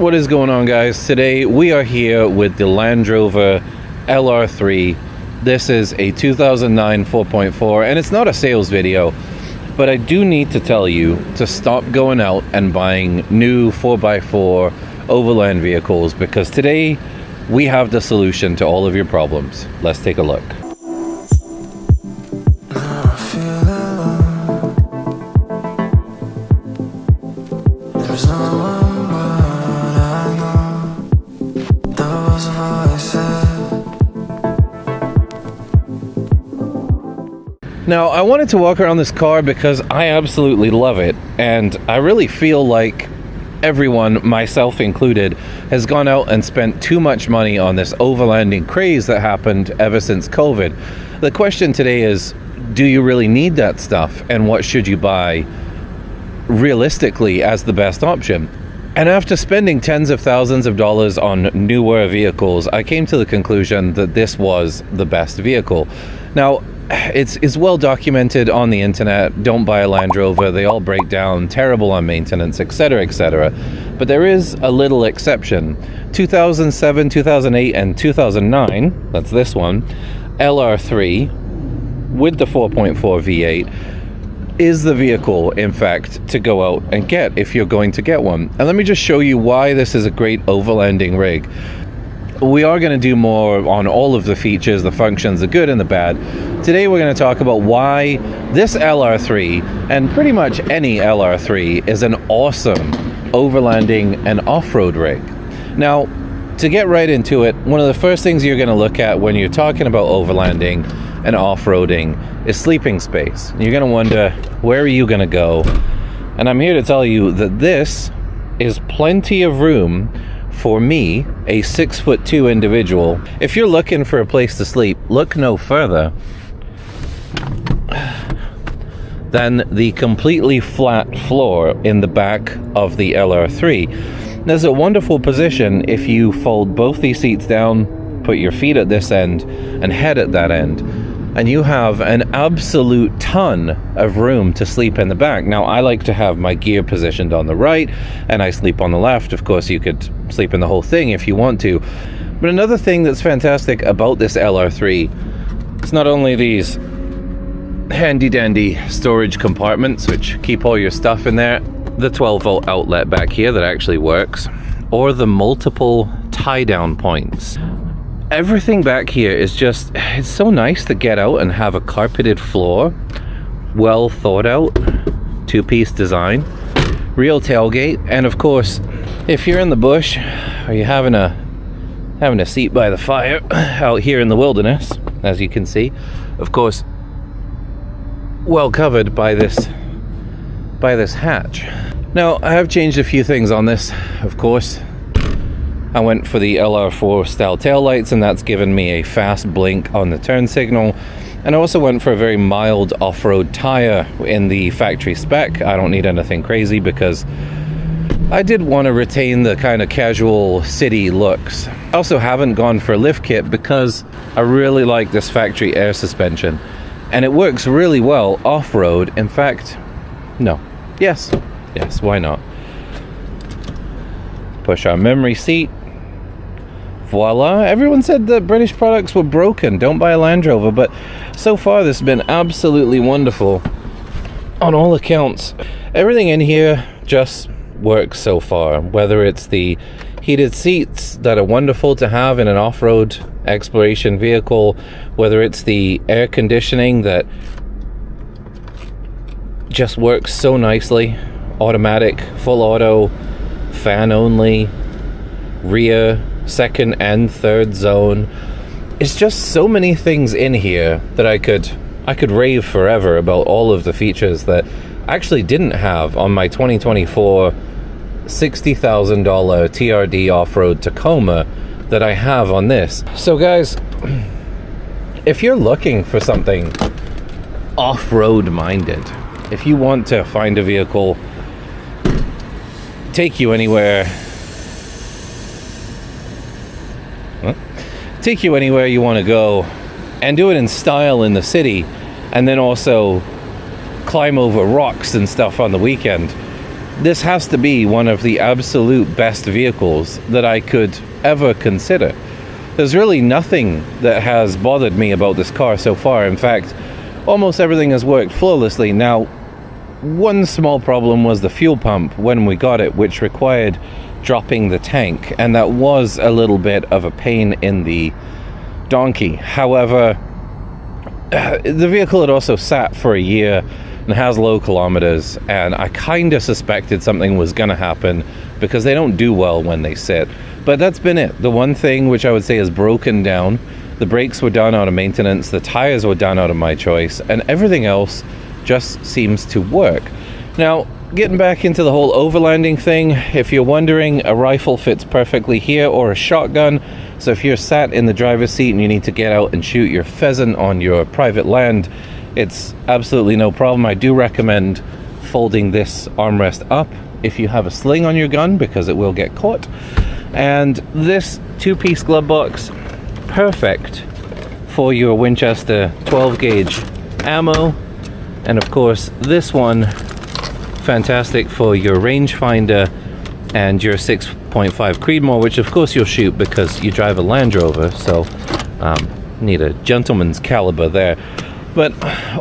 What is going on, guys? Today we are here with the Land Rover LR3. This is a 2009 4.4 and it's not a sales video, but I do need to tell you to stop going out and buying new 4x4 overland vehicles, because today we have the solution to all of your problems. Let's take a look. Now, I wanted to walk around this car because I absolutely love it, and I really feel like everyone, myself included, has gone out and spent too much money on this overlanding craze that happened ever since COVID. The question today is, do you really need that stuff, and what should you buy realistically as the best option? And after spending tens of thousands of dollars on newer vehicles, I came to the conclusion that this was the best vehicle. Now, it's well documented on the internet. Don't buy a Land Rover, they all break down, terrible on maintenance, etc., etc. But there is a little exception. 2007, 2008, and 2009, that's this one, LR3 with the 4.4 V8 is the vehicle, in fact, to go out and get if you're going to get one. And let me just show you why this is a great overlanding rig. We are going to do more on all of the features, the functions, the good and the bad. Today we're going to talk about why this LR3, and pretty much any LR3, is an awesome overlanding and off-road rig. Now, to get right into it, one of the first things you're going to look at when you're talking about overlanding and off-roading is sleeping space. You're going to wonder, where are you going to go? And I'm here to tell you that this is plenty of room for me, a 6'2" individual. If you're looking for a place to sleep, look no further than the completely flat floor in the back of the LR3. There's a wonderful position if you fold both these seats down, put your feet at this end and head at that end, and you have an absolute ton of room to sleep in the back. Now, I like to have my gear positioned on the right and I sleep on the left. Of course, you could sleep in the whole thing if you want to. But another thing that's fantastic about this LR3 is not only these handy dandy storage compartments which keep all your stuff in there, the 12-volt outlet back here that actually works, or the multiple tie-down points. Everything back here is just, it's so nice to get out and have a carpeted floor, well thought out, two-piece design, real tailgate, and of course, if you're in the bush or you're having a seat by the fire out here in the wilderness, as you can see, of course, well covered by this hatch. Now, I have changed a few things on this, of course. I went for the LR4 style taillights, and that's given me a fast blink on the turn signal. And I also went for a very mild off-road tire in the factory spec. I don't need anything crazy because I did want to retain the kind of casual city looks. I also haven't gone for a lift kit because I really like this factory air suspension. And it works really well off-road. In fact, no. Yes, why not? Push our memory seat. Voila. Everyone said that British products were broken. Don't buy a Land Rover. But so far, this has been absolutely wonderful on all accounts. Everything in here just works so far. Whether it's the heated seats that are wonderful to have in an off-road exploration vehicle, whether it's the air conditioning that just works so nicely, automatic, full auto, fan only, rear, second and third zone. It's just so many things in here that I could rave forever about all of the features that I actually didn't have on my 2024 $60,000 TRD off-road Tacoma that I have on this. So guys, if you're looking for something off-road minded, if you want to find a vehicle, take you anywhere you want to go, and do it in style in the city, and then also climb over rocks and stuff on the weekend, this has to be one of the absolute best vehicles that I could ever consider. There's really nothing that has bothered me about this car so far. In fact, almost everything has worked flawlessly. Now, one small problem was the fuel pump when we got it, which required dropping the tank, and that was a little bit of a pain in the donkey. However, the vehicle had also sat for a year and has low kilometers, and I kind of suspected something was going to happen because they don't do well when they sit. But that's been it. The one thing which I would say is broken down: the brakes were done out of maintenance, the tires were done out of my choice, and everything else just seems to work. Now, getting back into the whole overlanding thing, if you're wondering, a rifle fits perfectly here, or a shotgun. So if you're sat in the driver's seat and you need to get out and shoot your pheasant on your private land, it's absolutely no problem. I do recommend folding this armrest up if you have a sling on your gun, because it will get caught. And this two-piece glove box, perfect for your Winchester 12 gauge ammo. And of course, this one, fantastic for your rangefinder and your 6.5 Creedmoor, which of course you'll shoot because you drive a Land Rover, so need a gentleman's caliber there. But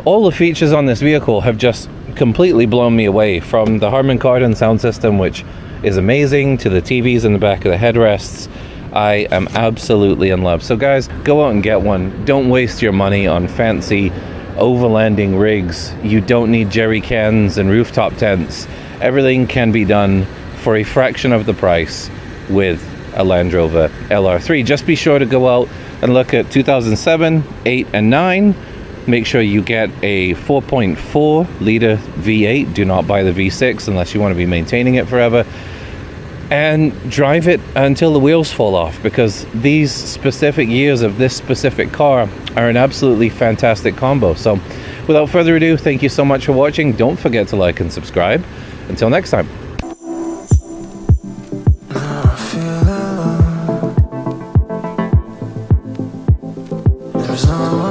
all the features on this vehicle have just completely blown me away, from the Harman Kardon sound system, which is amazing, to the TVs in the back of the headrests. I am absolutely in love. So guys, go out and get one. Don't waste your money on fancy overlanding rigs. You don't need jerry cans and rooftop tents. Everything can be done for a fraction of the price with a Land Rover LR3. Just be sure to go out and look at 2007, 8, and 9. Make sure you get a 4.4 liter V8. Do not buy the V6 unless you want to be maintaining it forever. And drive it until the wheels fall off, because these specific years of this specific car are an absolutely fantastic combo. So without further ado, thank you so much for watching. Don't forget to like and subscribe. Until next time. There's no